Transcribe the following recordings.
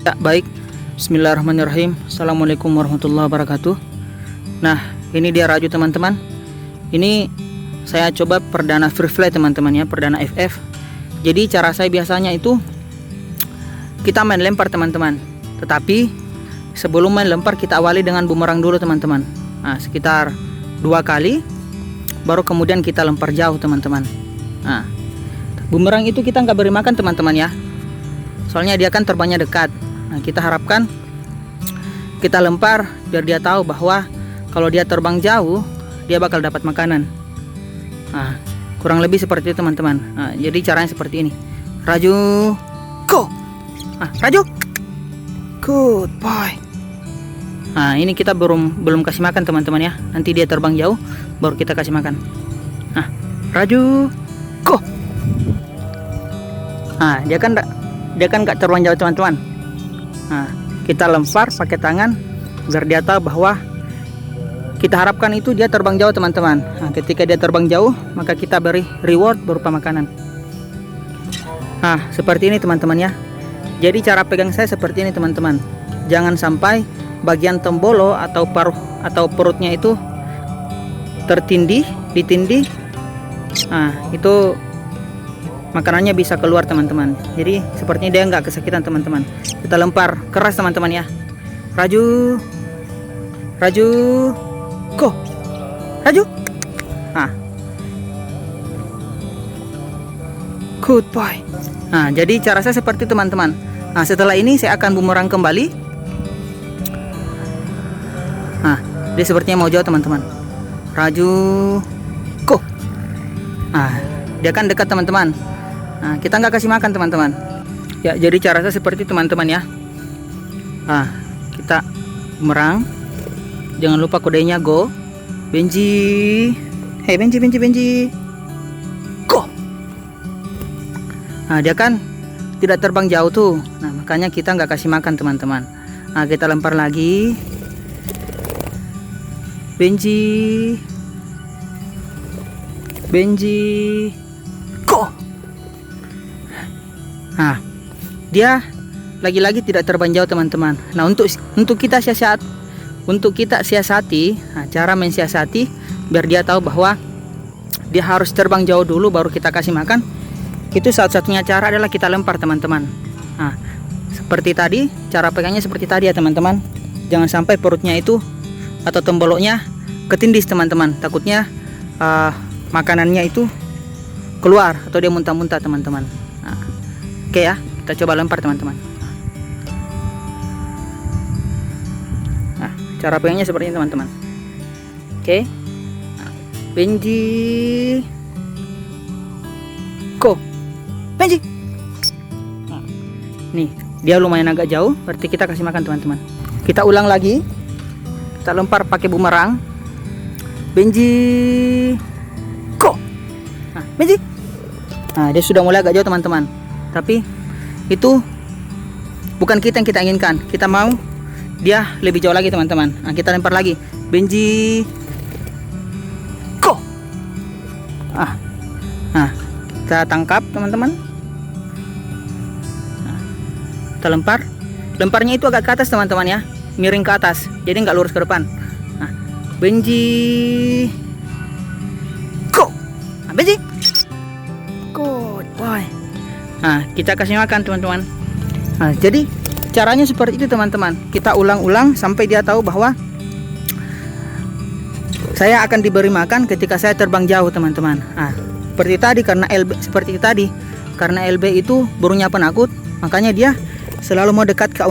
Ya, baik. Bismillahirrahmanirrahim. Assalamualaikum warahmatullahi wabarakatuh. Nah, ini dia Raju teman-teman. Ini saya coba perdana free fly teman-teman ya, perdana FF. Jadi cara saya biasanya itu kita main lempar teman-teman. Tetapi sebelum main lempar kita awali dengan bumerang dulu teman-teman. Nah, sekitar 2 kali baru kemudian kita lempar jauh teman-teman. Nah, bumerang itu kita nggak beri makan teman-teman ya. Soalnya dia kan terbangnya dekat. Nah, kita harapkan kita lempar biar dia tahu bahwa kalau dia terbang jauh dia bakal dapat makanan. Nah, kurang lebih seperti itu teman-teman. Nah, jadi caranya seperti ini. Raju, go. Raju, good boy. Nah, ini kita belum kasih makan teman-teman ya. Nanti dia terbang jauh baru kita kasih makan. Nah, Raju, go. Nah, dia kan nggak terbang jauh teman-teman. Nah, kita lempar pakai tangan biar dia tahu bahwa kita harapkan itu dia terbang jauh teman-teman. Nah, ketika dia terbang jauh maka kita beri reward berupa makanan. Nah, seperti ini teman-teman ya. Jadi cara pegang saya seperti ini teman-teman. Jangan sampai bagian tombolo atau paruh atau perutnya itu ditindih. Nah, itu makanannya bisa keluar teman-teman. Jadi sepertinya dia nggak kesakitan teman-teman. Kita lempar keras teman-teman ya. Raju, go. Raju. Good boy. Nah, jadi cara saya seperti teman-teman. Nah, setelah ini saya akan bumerang kembali. Nah, dia sepertinya mau jauh teman-teman. Raju, go. Nah, dia kan dekat teman-teman. Nah, kita nggak kasih makan teman-teman. Ya, jadi cara saya seperti teman-teman ya. Nah, kita bumerang. Jangan lupa kodenya go. Benji. Hey Benji. Go. Nah, dia kan tidak terbang jauh tuh. Nah, makanya kita nggak kasih makan teman-teman. Nah, kita lempar lagi. Benji. Go. Nah, dia lagi-lagi tidak terbang jauh teman-teman. Nah, untuk kita siasati, nah, cara mensiasati biar dia tahu bahwa dia harus terbang jauh dulu baru kita kasih makan. Itu satu-satunya cara adalah kita lempar teman-teman. Nah, seperti tadi, cara pegangnya seperti tadi ya teman-teman. Jangan sampai perutnya itu atau tomboloknya ketindis teman-teman. Takutnya makanannya itu keluar atau dia muntah-muntah teman-teman. Nah, oke ya, kita coba lempar teman-teman. Nah, cara pegangnya seperti ini teman-teman. Oke. Nah, Benji, go. Benji. Nah, nih, dia lumayan agak jauh, berarti kita kasih makan teman-teman. Kita ulang lagi. Kita lempar pakai bumerang. Benji, go. Nah, Benji. Nah, dia sudah mulai agak jauh teman-teman. Tapi itu bukan kita yang kita inginkan. Kita mau dia lebih jauh lagi teman-teman. Nah, kita lempar lagi. Benji, go. Nah, kita tangkap teman-teman. Nah, kita lempar. Lemparnya itu agak ke atas teman-teman ya. Miring ke atas. Jadi nggak lurus ke depan. Nah, Benji, go. Nah, Benji, good boy. Nah, kita kasih makan teman-teman. Nah, jadi caranya seperti itu teman-teman. Kita ulang-ulang sampai dia tahu bahwa saya akan diberi makan ketika saya terbang jauh teman-teman. Nah, seperti tadi karena LB itu burungnya penakut, makanya dia selalu mau dekat ke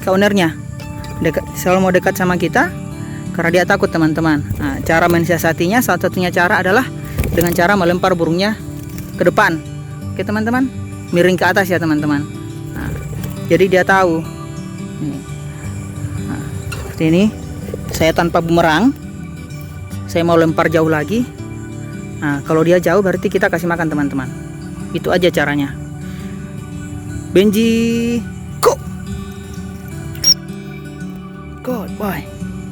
ownernya. Selalu mau dekat sama kita karena dia takut teman-teman. Nah, cara mensiasatinya satu-satunya cara adalah dengan cara melempar burungnya ke depan. Oke teman-teman, miring ke atas ya teman-teman. Nah, jadi dia tahu. Nah, seperti ini. Saya tanpa bumerang. Saya mau lempar jauh lagi. Nah, kalau dia jauh berarti kita kasih makan teman-teman. Itu aja caranya. Benji, go. Good boy.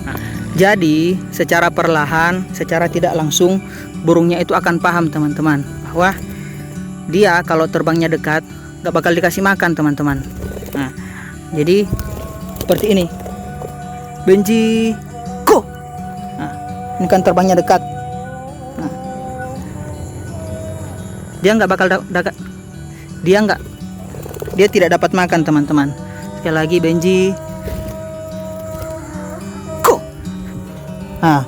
Nah, jadi secara perlahan, secara tidak langsung burungnya itu akan paham teman-teman bahwa dia kalau terbangnya dekat gak bakal dikasih makan teman-teman. Nah, Jadi seperti ini. Benji, go. Nah, ini kan terbangnya dekat. Nah, dia nggak bakal dia tidak dapat makan teman-teman. Sekali lagi Benji, go. Nah,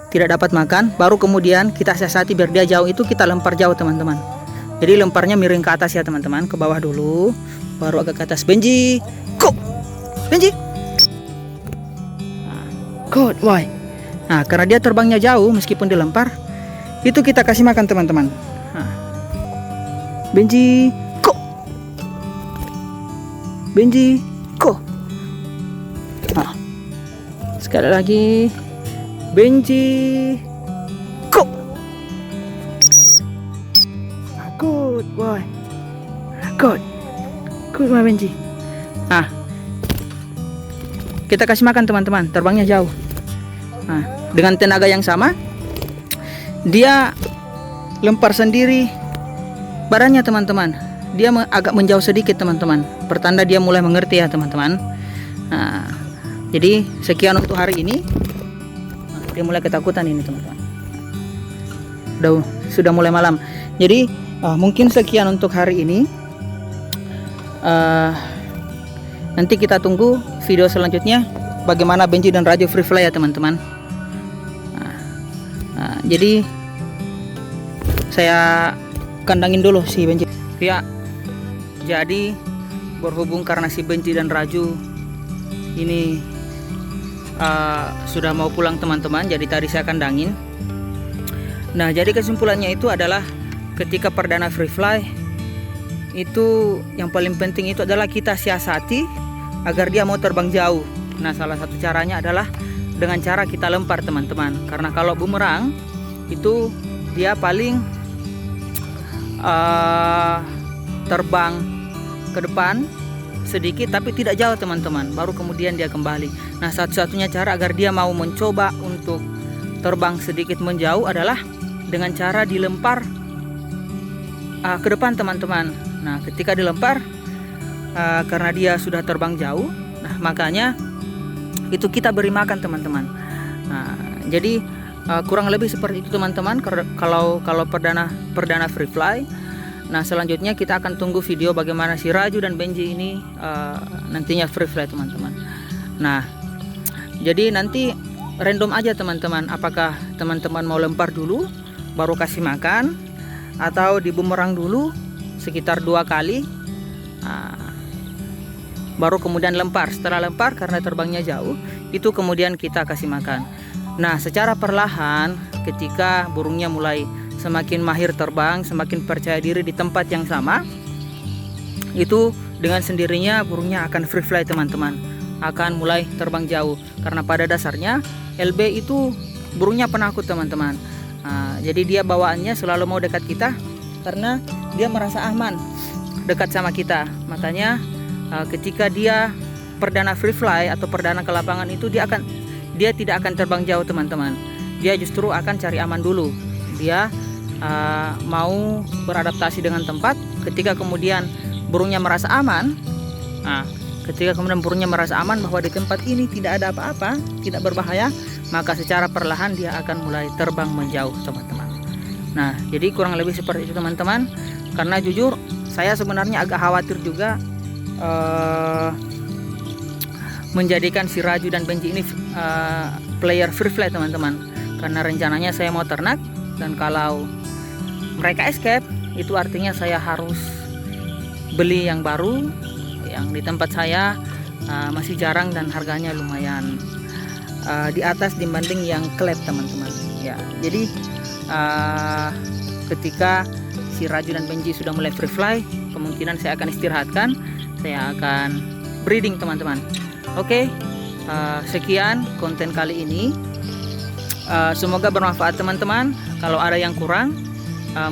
tidak dapat makan. Baru kemudian kita siasati biar dia jauh, itu kita lempar jauh teman-teman. Jadi lemparnya miring ke atas ya teman-teman, ke bawah dulu, baru agak ke atas. Benji, go. Benji, good boy. Nah, karena dia terbangnya jauh meskipun dilempar, itu kita kasih makan teman-teman. Nah, Benji, go. Benji, go. Nah, sekali lagi, Benji, go. Good boy. Good boy Benji. Nah, kita kasih makan teman-teman, terbangnya jauh. Nah, dengan tenaga yang sama, dia lempar sendiri badannya teman-teman. Dia agak menjauh sedikit teman-teman, pertanda dia mulai mengerti ya teman-teman. Nah, jadi sekian untuk hari ini. Nah, dia mulai ketakutan ini teman-teman. Sudah mulai malam. Jadi mungkin sekian untuk hari ini. Nanti kita tunggu video selanjutnya bagaimana Benji dan Raju free fly ya teman-teman. Jadi saya kandangin dulu si Benji ya. Jadi berhubung karena si Benji dan Raju ini sudah mau pulang teman-teman, jadi tadi saya kandangin. Nah, jadi kesimpulannya itu adalah ketika perdana free fly itu yang paling penting itu adalah kita siasati agar dia mau terbang jauh. Nah, salah satu caranya adalah dengan cara kita lempar teman-teman. Karena kalau bumerang itu dia paling terbang ke depan sedikit tapi tidak jauh teman-teman, baru kemudian dia kembali. Nah, satu-satunya cara agar dia mau mencoba untuk terbang sedikit menjauh adalah dengan cara dilempar ke depan teman-teman. Nah, ketika dilempar karena dia sudah terbang jauh, nah makanya itu kita beri makan teman-teman. Nah, jadi kurang lebih seperti itu teman-teman kalau perdana free fly. Nah, selanjutnya kita akan tunggu video bagaimana si Raju dan Benji ini nantinya free fly teman-teman. Nah, jadi nanti random aja teman-teman, apakah teman-teman mau lempar dulu baru kasih makan, atau di bumerang dulu sekitar 2 kali baru kemudian lempar. Setelah lempar karena terbangnya jauh, itu kemudian kita kasih makan. Nah, secara perlahan ketika burungnya mulai semakin mahir terbang, semakin percaya diri di tempat yang sama, itu dengan sendirinya burungnya akan free fly teman-teman, akan mulai terbang jauh. Karena pada dasarnya LB itu burungnya penakut teman-teman. Jadi dia bawaannya selalu mau dekat kita karena dia merasa aman dekat sama kita. Makanya ketika dia perdana free fly atau perdana ke lapangan itu dia tidak akan terbang jauh teman-teman. Dia justru akan cari aman dulu. Dia mau beradaptasi dengan tempat. Ketika kemudian burungnya merasa aman, bahwa di tempat ini tidak ada apa-apa, tidak berbahaya, maka secara perlahan dia akan mulai terbang menjauh teman-teman. Nah, jadi kurang lebih seperti itu teman-teman. Karena jujur saya sebenarnya agak khawatir juga menjadikan si Raju dan Benji ini player free fly teman-teman. Karena rencananya saya mau ternak, dan kalau mereka escape itu artinya saya harus beli yang baru yang di tempat saya masih jarang dan harganya lumayan di atas dibanding yang klep teman-teman ya. Jadi ketika si Raju dan Benji sudah mulai free fly, kemungkinan saya akan istirahatkan, saya akan breeding teman-teman. Oke, sekian konten kali ini. Semoga bermanfaat teman-teman. Kalau ada yang kurang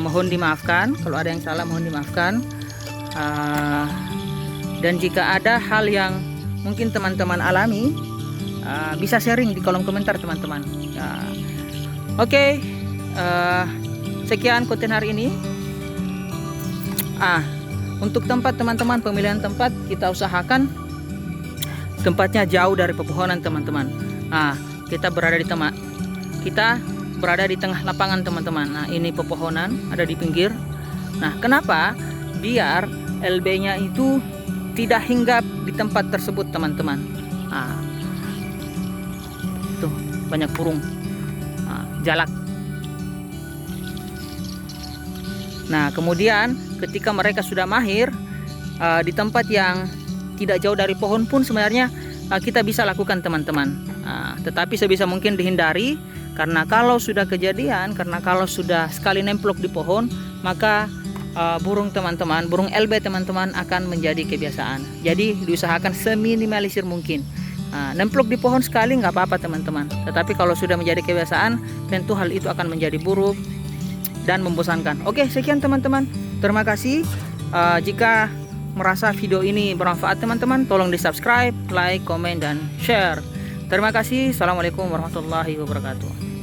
mohon dimaafkan, kalau ada yang salah mohon dimaafkan. Dan jika ada hal yang mungkin teman-teman alami, bisa sharing di kolom komentar teman-teman. Oke, sekian konten hari ini. Untuk tempat teman-teman, pemilihan tempat kita usahakan tempatnya jauh dari pepohonan teman-teman. Nah, kita berada di tengah lapangan teman-teman. Nah, ini pepohonan ada di pinggir. Nah, kenapa? Biar LB-nya itu tidak hinggap di tempat tersebut teman-teman. Nah, tuh banyak burung jalak. Nah, kemudian ketika mereka sudah mahir di tempat yang tidak jauh dari pohon pun sebenarnya kita bisa lakukan teman-teman. Tetapi sebisa mungkin dihindari, karena kalau sudah kejadian, karena kalau sudah sekali nemplok di pohon, maka burung LB teman-teman akan menjadi kebiasaan. Jadi diusahakan seminimalisir mungkin. Nemplok di pohon sekali nggak apa-apa teman-teman, tetapi kalau sudah menjadi kebiasaan, tentu hal itu akan menjadi buruk dan membosankan. Oke, sekian teman-teman, terima kasih. Jika merasa video ini bermanfaat teman-teman, tolong di subscribe, like, komen, dan share. Terima kasih. Assalamualaikum warahmatullahi wabarakatuh.